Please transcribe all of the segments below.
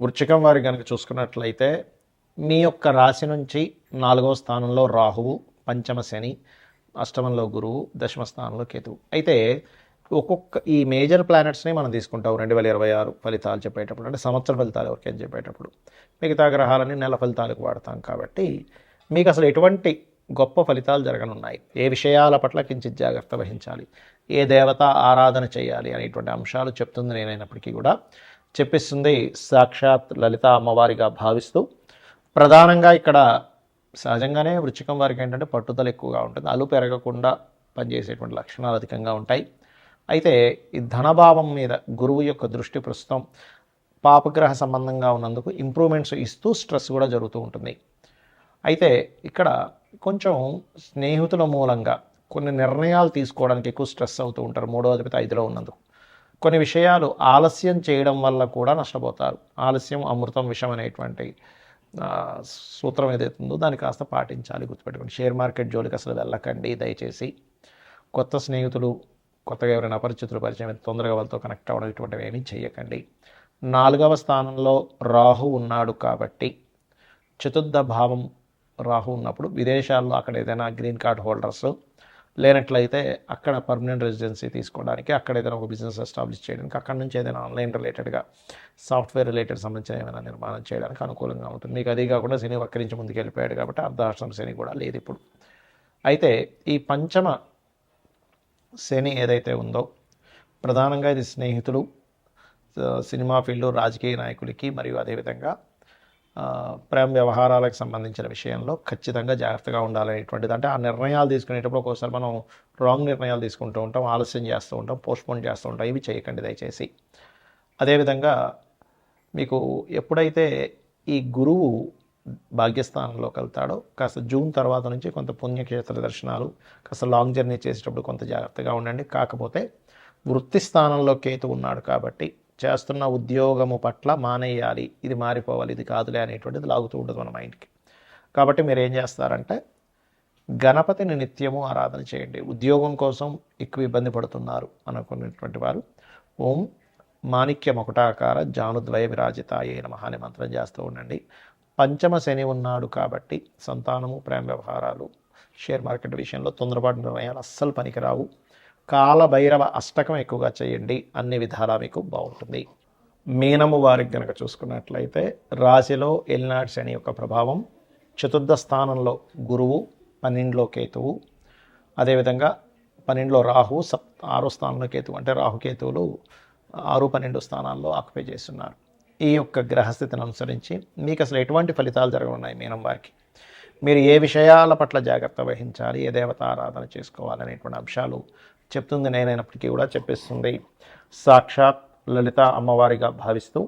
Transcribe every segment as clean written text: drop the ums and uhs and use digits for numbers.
వృశ్చికం వారి కనుక చూసుకున్నట్లయితే మీ యొక్క రాశి నుంచి 4వ స్థానంలో రాహువు, పంచమ శని, అష్టమంలో గురువు, దశమ స్థానంలో కేతువు. అయితే ఒక్కొక్క ఈ మేజర్ ప్లానెట్స్ని మనం తీసుకుంటాం 2026 ఫలితాలు చెప్పేటప్పుడు, అంటే సంవత్సర ఫలితాలు ఎవరికైనా చెప్పేటప్పుడు. మిగతా గ్రహాలని నెల ఫలితాలకు వాడతాం కాబట్టి మీకు అసలు ఎటువంటి గొప్ప ఫలితాలు జరగనున్నాయి, ఏ విషయాల పట్ల కించిత్ జాగ్రత్త వహించాలి, ఏ దేవత ఆరాధన చేయాలి అనేటువంటి అంశాలు చెప్తుంది నేనైనప్పటికీ కూడా చెప్పిస్తుంది సాక్షాత్ లలిత అమ్మవారిగా భావిస్తూ. ప్రధానంగా ఇక్కడ సహజంగానే వృశ్చికం వారికి ఏంటంటే పట్టుదల ఎక్కువగా ఉంటుంది, అలు పెరగకుండా పనిచేసేటువంటి లక్షణాలు అధికంగా ఉంటాయి. అయితే ఈ ధనభావం మీద గురువు యొక్క దృష్టి ప్రస్తుతం పాపగ్రహ సంబంధంగా ఉన్నందుకు ఇంప్రూవ్మెంట్స్ ఇస్తూ స్ట్రెస్ కూడా జరుగుతూ ఉంటుంది. అయితే ఇక్కడ కొంచెం స్నేహితుల మూలంగా కొన్ని నిర్ణయాలు తీసుకోవడానికి ఎక్కువ స్ట్రెస్ అవుతూ ఉంటారు 3వ అధిపతి 5లో ఉన్నందుకు. కొన్ని విషయాలు ఆలస్యం చేయడం వల్ల కూడా నష్టపోతారు. ఆలస్యం అమృతం విషం అనేటువంటి సూత్రం ఏదైతే ఉందో దాన్ని కాస్త పాటించాలి, గుర్తుపెట్టుకోండి. షేర్ మార్కెట్ జోలికి అసలు వెళ్ళకండి దయచేసి. కొత్త స్నేహితులు, కొత్తగా ఎవరైనా అపరిచితులు పరిచయం తొందరగా వాళ్ళతో కనెక్ట్ అవ్వడం ఇటువంటివి ఏమీ చేయకండి. 4వ స్థానంలో రాహు ఉన్నాడు కాబట్టి చతుర్థ భావం రాహు ఉన్నప్పుడు విదేశాల్లో అక్కడ ఏదైనా గ్రీన్ కార్డ్ హోల్డర్స్ లేనట్లయితే అక్కడ పర్మనెంట్ రెసిడెన్సీ తీసుకోవడానికి, అక్కడ ఏదైనా ఒక బిజినెస్ ఎస్టాబ్లిష్ చేయడానికి, అక్కడ నుంచి ఏదైనా ఆన్లైన్ రిలేటెడ్గా సాఫ్ట్వేర్ రిలేటెడ్ సంబంధించిన ఏమైనా నిర్మాణం చేయడానికి అనుకూలంగా ఉంటుంది. మీకు అది కాకుండా శని వక్రించి ముందుకు వెళ్ళిపోయాడు కాబట్టి అర్ధాష్టమ శని కూడా లేదు ఇప్పుడు. అయితే ఈ పంచమ శని ఏదైతే ఉందో ప్రధానంగా ఇది స్నేహితులు, సినిమా ఫీల్డ్, రాజకీయ నాయకులకి మరియు అదేవిధంగా ప్రేమ వ్యవహారాలకు సంబంధించిన విషయంలో ఖచ్చితంగా జాగ్రత్తగా ఉండాలనేటువంటిది. అంటే ఆ నిర్ణయాలు తీసుకునేటప్పుడు ఒక్కోసారి మనం రాంగ్ నిర్ణయాలు తీసుకుంటూ ఉంటాం, ఆలస్యం చేస్తూ ఉంటాం, పోస్ట్పోన్ చేస్తూ ఉంటాం. ఇవి చేయకండి దయచేసి. అదేవిధంగా మీకు ఎప్పుడైతే ఈ గురువు భాగ్యస్థానంలోకి వెళ్తాడో కాస్త జూన్ తర్వాత నుంచి కొంత పుణ్యక్షేత్ర దర్శనాలు, కాస్త లాంగ్ జర్నీ చేసేటప్పుడు కొంత జాగ్రత్తగా ఉండండి. కాకపోతే వృత్తి స్థానంలో కేతు ఉన్నాడు కాబట్టి చేస్తున్న ఉద్యోగము పట్ల మానేయాలి, ఇది మారిపోవాలి, ఇది కాదులే అనేటువంటిది లాగుతూ ఉంటుంది మన మైండ్కి. కాబట్టి మీరు ఏం చేస్తారంటే గణపతిని నిత్యము ఆరాధన చేయండి. ఉద్యోగం కోసం ఎక్కువ ఇబ్బంది పడుతున్నారు అనుకునేటువంటి వారు ఓం మాణిక్య మకుటాకార జానుద్వయ విరాజితాయే నమః అనే మంత్రం చేస్తూ ఉండండి. పంచమ శని ఉన్నాడు కాబట్టి సంతానము, ప్రేమ వ్యవహారాలు, షేర్ మార్కెట్ విషయంలో తొందరపాటు నిర్ణయాలు అస్సలు పనికిరావు. కాలభైరవ అష్టకం ఎక్కువగా చేయండి, అన్ని విధాలా మీకు బాగుంటుంది. మీనము వారికి కనుక చూసుకున్నట్లయితే రాశిలో ఎల్నాడు శని యొక్క ప్రభావం, చతుర్థ స్థానంలో గురువు, 12లో కేతువు, అదేవిధంగా 12లో రాహు, 6వ స్థానంలో కేతువు. అంటే రాహుకేతువులు 6, 12 స్థానాల్లో ఆక్యుపై చేస్తున్నారు. ఈ యొక్క గ్రహస్థితిని అనుసరించి మీకు అసలు ఎటువంటి ఫలితాలు జరగనున్నాయి మీనం వారికి, మీరు ఏ విషయాల పట్ల జాగ్రత్త వహించాలి, ఏ దేవత ఆరాధన చేసుకోవాలనేటువంటి అంశాలు చెప్తుంది నేనైనప్పటికీ కూడా చెప్పిస్తుంది సాక్షాత్ లలిత అమ్మవారిగా భావిస్తూ.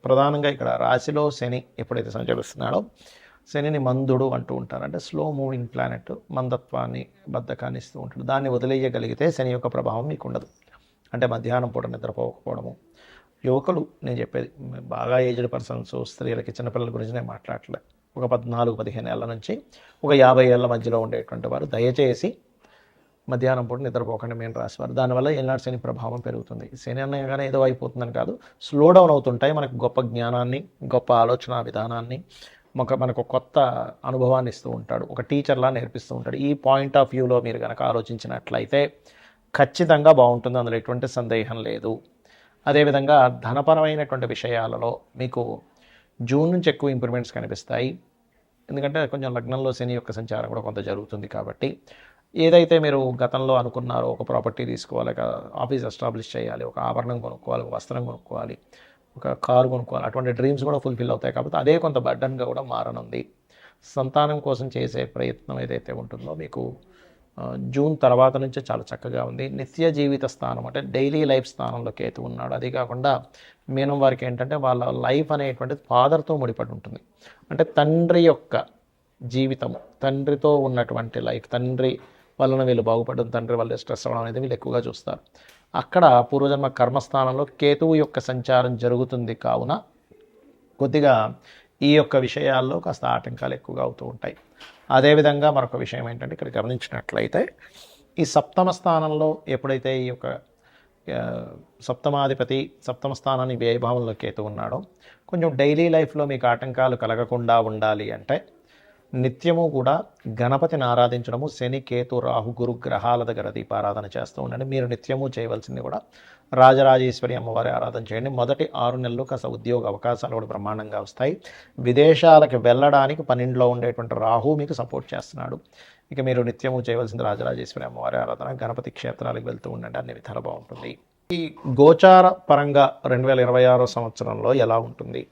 ప్రధానంగా ఇక్కడ రాశిలో శని ఎప్పుడైతే సంచరిస్తున్నాడో శనిని మందుడు అంటూ ఉంటారు. అంటే స్లో మూవింగ్ ప్లానెట్, మందత్వాన్ని, బద్ధకాన్ని ఇస్తూ ఉంటాడు. దాన్ని వదిలేయగలిగితే శని యొక్క ప్రభావం మీకు ఉండదు. అంటే మధ్యాహ్నం పూట నిద్రపోకపోవడము, యువకులు నేను చెప్పేది బాగా ఏజ్డ్ పర్సన్స్, స్త్రీలకి, చిన్నపిల్లల గురించి నేను మాట్లాడలేదు. ఒక 14-15 ఏళ్ళ నుంచి ఒక 50 ఏళ్ళ మధ్యలో ఉండేటువంటి వారు దయచేసి మధ్యాహ్నం పూట నిద్రపోకండి మీన రాశివారు. దానివల్ల ఏనాడు శని ప్రభావం పెరుగుతుంది. శని అనగానే ఏదో అయిపోతుందని కాదు, స్లో డౌన్ అవుతుంటాయి. మనకు గొప్ప జ్ఞానాన్ని, గొప్ప ఆలోచన విధానాన్ని, మనకు కొత్త అనుభవాన్ని ఇస్తూ ఉంటాడు, ఒక టీచర్లా నేర్పిస్తూ ఉంటాడు. ఈ పాయింట్ ఆఫ్ వ్యూలో మీరు కనుక ఆలోచించినట్లయితే ఖచ్చితంగా బాగుంటుంది, అందులో ఎటువంటి సందేహం లేదు. అదేవిధంగా ధనపరమైనటువంటి విషయాలలో మీకు జూన్ నుంచి ఎక్కువ ఇంప్రూవ్మెంట్స్ కనిపిస్తాయి. ఎందుకంటే కొంచెం లగ్నంలో శని యొక్క సంచారం కూడా కొంత జరుగుతుంది కాబట్టి ఏదైతే మీరు గతంలో అనుకున్నారో, ఒక ప్రాపర్టీ తీసుకోవాలి, ఒక ఆఫీస్ ఎస్టాబ్లిష్ చేయాలి, ఒక ఆభరణం కొనుక్కోవాలి, ఒక వస్త్రం కొనుక్కోవాలి, ఒక కారు కొనుక్కోవాలి, అటువంటి డ్రీమ్స్ కూడా ఫుల్ఫిల్ అవుతాయి. కాబట్టి అదే కొంత బర్డన్గా కూడా మారనుంది. సంతానం కోసం చేసే ప్రయత్నం ఏదైతే ఉంటుందో మీకు జూన్ తర్వాత నుంచే చాలా చక్కగా ఉంది. నిత్య జీవిత స్థానం అంటే డైలీ లైఫ్ స్థానంలో కేతు ఉన్నాడు. అది కాకుండా మీనం వారికి ఏంటంటే వాళ్ళ లైఫ్ అనేటువంటిది ఫాదర్తో ముడిపడి ఉంటుంది. అంటే తండ్రి యొక్క జీవితము, తండ్రితో ఉన్నటువంటి లైఫ్, తండ్రి వలన వీళ్ళు బాగుపడడం, తండ్రి వల్ల స్ట్రెస్ అవ్వడం అనేది వీళ్ళు ఎక్కువగా చూస్తారు. అక్కడ పూర్వజన్మ కర్మస్థానంలో కేతువు యొక్క సంచారం జరుగుతుంది. కావున కొద్దిగా ఈ యొక్క విషయాల్లో కాస్త ఆటంకాలు ఎక్కువగా అవుతూ ఉంటాయి. అదేవిధంగా మరొక విషయం ఏంటంటే ఇక్కడ గమనించినట్లయితే ఈ సప్తమ స్థానంలో ఎప్పుడైతే ఈ యొక్క సప్తమాధిపతి సప్తమ స్థానాన్ని వ్యయభావంలో కేతు ఉన్నాడో కొంచెం డైలీ లైఫ్లో మీకు ఆటంకాలు కలగకుండా ఉండాలి అంటే నిత్యము కూడా గణపతిని ఆరాధించడము, శని కేతు రాహు గురు గ్రహాల దగ్గర దీపారాధన చేస్తూ ఉండండి. మీరు నిత్యము చేయవలసింది కూడా రాజరాజేశ్వరి అమ్మవారి ఆరాధన చేయండి. మొదటి 6 నెలలు కాస్త ఉద్యోగ అవకాశాలు కూడా బ్రహ్మాండంగా వస్తాయి. విదేశాలకు వెళ్ళడానికి 12లో ఉండేటువంటి రాహు మీకు సపోర్ట్ చేస్తున్నాడు. ఇక మీరు నిత్యము చేయవలసింది రాజరాజేశ్వరి అమ్మవారి ఆరాధన, గణపతి క్షేత్రాలకు వెళ్తూ ఉండండి. అన్ని విధాలు బాగుంటుంది. ఈ గోచార పరంగా 2026 సంవత్సరంలో ఎలా ఉంటుంది?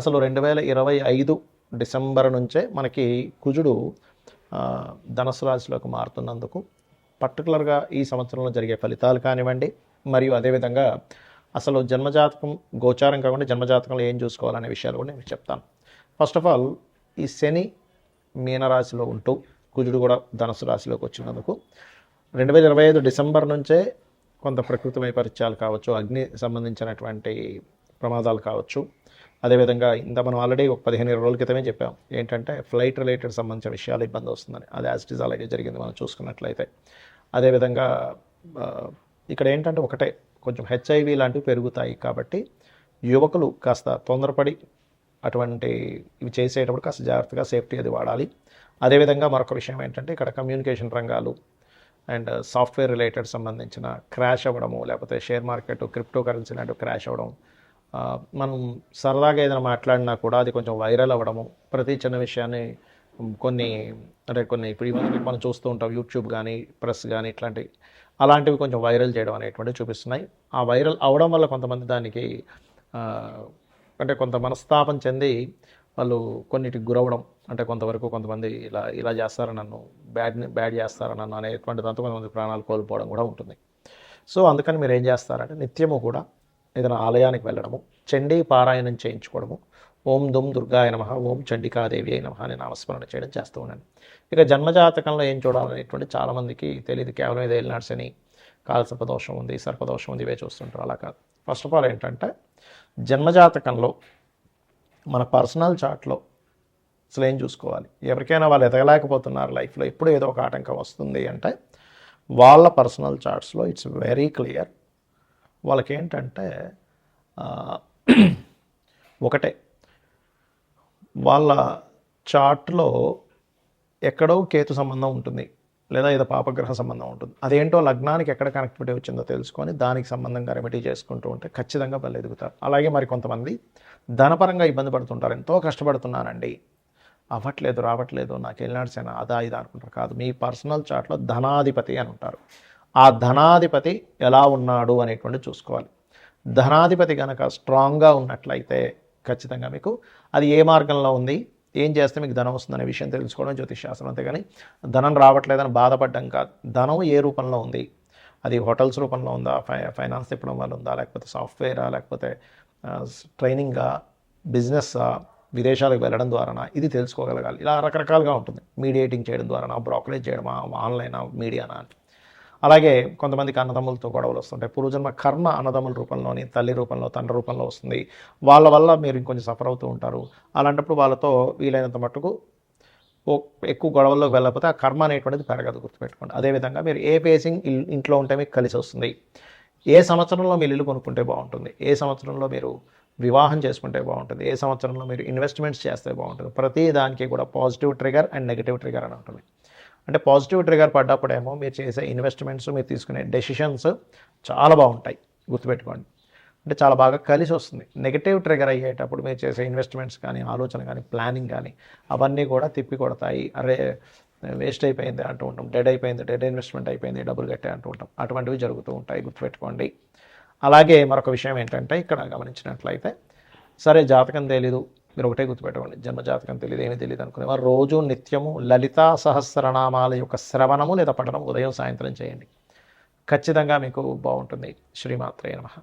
అసలు 2025 డిసెంబర్ నుంచే మనకి కుజుడు ధనుసు రాశిలోకి మారుతున్నందుకు పర్టికులర్గా ఈ సంవత్సరంలో జరిగే ఫలితాలు కానివ్వండి, మరియు అదేవిధంగా అసలు జన్మజాతకం గోచారం కాకుండా జన్మజాతకంలో ఏం చూసుకోవాలనే విషయాలు కూడా నేను చెప్తాను. ఫస్ట్ ఆఫ్ ఆల్, ఈ శని మీనరాశిలో ఉంటూ కుజుడు కూడా ధనుసు రాశిలోకి వచ్చినందుకు 2025 డిసెంబర్ నుంచే కొంత ప్రకృతి వైపరీత్యాలు కావచ్చు, అగ్ని సంబంధించినటువంటి ప్రమాదాలు కావచ్చు, అదేవిధంగా ఇంత మనం ఆల్రెడీ ఒక 15 రోజుల క్రితమే చెప్పాం ఏంటంటే ఫ్లైట్ రిలేటెడ్ సంబంధించిన విషయాలు ఇబ్బంది వస్తుందని. అది యాజ్ ఇట్ ఈజ్ అలాగే జరిగింది మనం చూసుకున్నట్లయితే. అదేవిధంగా ఇక్కడ ఏంటంటే ఒకటే, కొంచెం హెచ్ఐవి లాంటివి పెరుగుతాయి కాబట్టి యువకులు కాస్త తొందరపడి అటువంటి ఇవి చేసేటప్పుడు కాస్త జాగ్రత్తగా సేఫ్టీ అది వాడాలి. అదేవిధంగా మరొక విషయం ఏంటంటే ఇక్కడ కమ్యూనికేషన్ రంగాలు అండ్ సాఫ్ట్వేర్ రిలేటెడ్ సంబంధించిన క్రాష్ అవ్వడము, లేకపోతే షేర్ మార్కెట్ క్రిప్టో కరెన్సీ లాంటివి క్రాష్ అవ్వడం, మనం సరదాగా ఏదైనా మాట్లాడినా కూడా అది కొంచెం వైరల్ అవ్వడము, ప్రతి చిన్న విషయాన్ని కొన్ని ఇప్పుడు ఇవన్నీ మనం చూస్తూ ఉంటాం, యూట్యూబ్ కానీ ప్రెస్ కానీ అలాంటివి కొంచెం వైరల్ చేయడం అనేటువంటివి చూపిస్తున్నాయి. ఆ వైరల్ అవడం వల్ల కొంతమంది దానికి అంటే కొంత మనస్తాపం చెంది వాళ్ళు కొన్నిటికి గురవడం, అంటే కొంతవరకు కొంతమంది ఇలా చేస్తారా నన్ను, బ్యాడ్ చేస్తారా నన్ను అనేటువంటి దాంతో కొంతమంది ప్రాణాలు కోల్పోవడం కూడా ఉంటుంది. సో అందుకని మీరు ఏం చేస్తారంటే నిత్యము కూడా ఏదైనా ఆలయానికి వెళ్ళడము, చండీ పారాయణం చేయించుకోవడము, ఓం దుమ్ దుర్గాయ నమః, ఓం చండికాదేవి అయి నమః అని నామస్మరణ చేయడం చేస్తూ ఉండండి. ఇక జన్మజాతకంలో ఏం చూడాలనేటువంటి చాలామందికి తెలియదు. కేవలం ఏదో ఏలినాడు శని, కాలసర్పదోషం ఉంది, సర్పదోషం ఉంది, ఇవే చూస్తుంటారు. అలా కాదు. ఫస్ట్ ఆఫ్ ఆల్ ఏంటంటే జన్మజాతకంలో మన పర్సనల్ చార్ట్లో అసలు ఏం చూసుకోవాలి. ఎవరికైనా వాళ్ళు ఎదగలేకపోతున్నారు లైఫ్లో, ఎప్పుడు ఏదో ఒక ఆటంకం వస్తుంది అంటే వాళ్ళ పర్సనల్ చార్ట్స్లో ఇట్స్ వెరీ క్లియర్. వాళ్ళకి ఏంటంటే ఒకటే, వాళ్ళ చార్ట్లో ఎక్కడో కేతు సంబంధం ఉంటుంది, లేదా ఏదో పాపగ్రహ సంబంధం ఉంటుంది. అదేంటో లగ్నానికి ఎక్కడ కనెక్టివిటీ వచ్చిందో తెలుసుకొని దానికి సంబంధంగా రెమెడీ చేసుకుంటూ ఉంటే ఖచ్చితంగా వాళ్ళు ఎదుగుతారు. అలాగే మరి కొంతమంది ధనపరంగా ఇబ్బంది పడుతుంటారు. ఎంతో కష్టపడుతున్నానండి, అవ్వట్లేదు, రావట్లేదు, నాకు వెళ్ళినాడు సేన అదా ఇదా అనుకుంటారు. కాదు, మీ పర్సనల్ చార్ట్లో ధనాధిపతి అని ఉంటారు. ఆ ధనాధిపతి ఎలా ఉన్నాడు అనేటువంటి చూసుకోవాలి. ధనాధిపతి కనుక స్ట్రాంగ్గా ఉన్నట్లయితే ఖచ్చితంగా మీకు అది ఏ మార్గంలో ఉంది, ఏం చేస్తే మీకు ధనం వస్తుందనే విషయం తెలుసుకోవడం జ్యోతిషశాస్త్రం. అంతేగాని ధనం రావట్లేదని బాధపడ్డం కాదు. ధనం ఏ రూపంలో ఉంది, అది హోటల్స్ రూపంలో ఉందా, ఫైనాన్స్ తిప్పడం వల్ల ఉందా, లేకపోతే సాఫ్ట్వేరా, లేకపోతే ట్రైనింగా, బిజినెస్సా, విదేశాలకు వెళ్ళడం ద్వారానా, ఇది తెలుసుకోగలగాలి. ఇలా రకరకాలుగా ఉంటుంది. మీడియేటింగ్ చేయడం ద్వారానా, బ్రోకరేజ్ చేయడమా, ఆన్లైనా, మీడియానా. అలాగే కొంతమందికి అన్నదమ్ములతో గొడవలు వస్తుంటాయి. పూర్వజన్మ కర్మ అన్నదమ్ముల రూపంలోని, తల్లి రూపంలో, తండ్రి రూపంలో వస్తుంది. వాళ్ళ వల్ల మీరు ఇంకొంచెం సఫర్ అవుతూ ఉంటారు. అలాంటప్పుడు వాళ్ళతో వీలైనంత మట్టుకు ఎక్కువ గొడవల్లోకి వెళ్ళకపోతే ఆ కర్మ అనేటువంటిది పెరగదు, గుర్తుపెట్టుకోండి. అదేవిధంగా మీరు ఏ ఫేసింగ్ ఇంట్లో ఉంటే మీకు కలిసి వస్తుంది, ఏ సంవత్సరంలో మీరు ఇల్లు కొనుక్కుంటే బాగుంటుంది, ఏ సంవత్సరంలో మీరు వివాహం చేసుకుంటే బాగుంటుంది, ఏ సంవత్సరంలో మీరు ఇన్వెస్ట్మెంట్స్ చేస్తే బాగుంటుంది, ప్రతి దానికి కూడా positive trigger and negative trigger అని ఉంటుంది. అంటే పాజిటివ్ ట్రిగర్ పడ్డప్పుడేమో మీరు చేసే ఇన్వెస్ట్మెంట్స్, మీరు తీసుకునే డెసిషన్స్ చాలా బాగుంటాయి, గుర్తుపెట్టుకోండి. అంటే చాలా బాగా కలిసి వస్తుంది. నెగిటివ్ ట్రిగర్ అయ్యేటప్పుడు మీరు చేసే ఇన్వెస్ట్మెంట్స్ కానీ, ఆలోచన కానీ, ప్లానింగ్ కానీ అవన్నీ కూడా తిప్పి కొడతాయి. అరే వేస్ట్ అయిపోయింది అంటూ ఉంటాం, డెడ్ ఇన్వెస్ట్మెంట్ అయిపోయింది, డబ్బులు కట్టే అంటూ ఉంటాం. అటువంటివి జరుగుతూ ఉంటాయి, గుర్తుపెట్టుకోండి. అలాగే మరొక విషయం ఏంటంటే ఇక్కడ గమనించినట్లయితే, సరే జాతకం తెలీదు, మీరు ఒకటే గుర్తుపెట్టుకోండి, జన్మజాతకం తెలియదు, ఏమీ తెలియదు అనుకునేవారు రోజు నిత్యము లలితా సహస్రనామాల యొక్క శ్రవణము లేదా పఠనం ఉదయం సాయంత్రం చేయండి. ఖచ్చితంగా మీకు బాగుంటుంది. శ్రీమాత్రే నమః.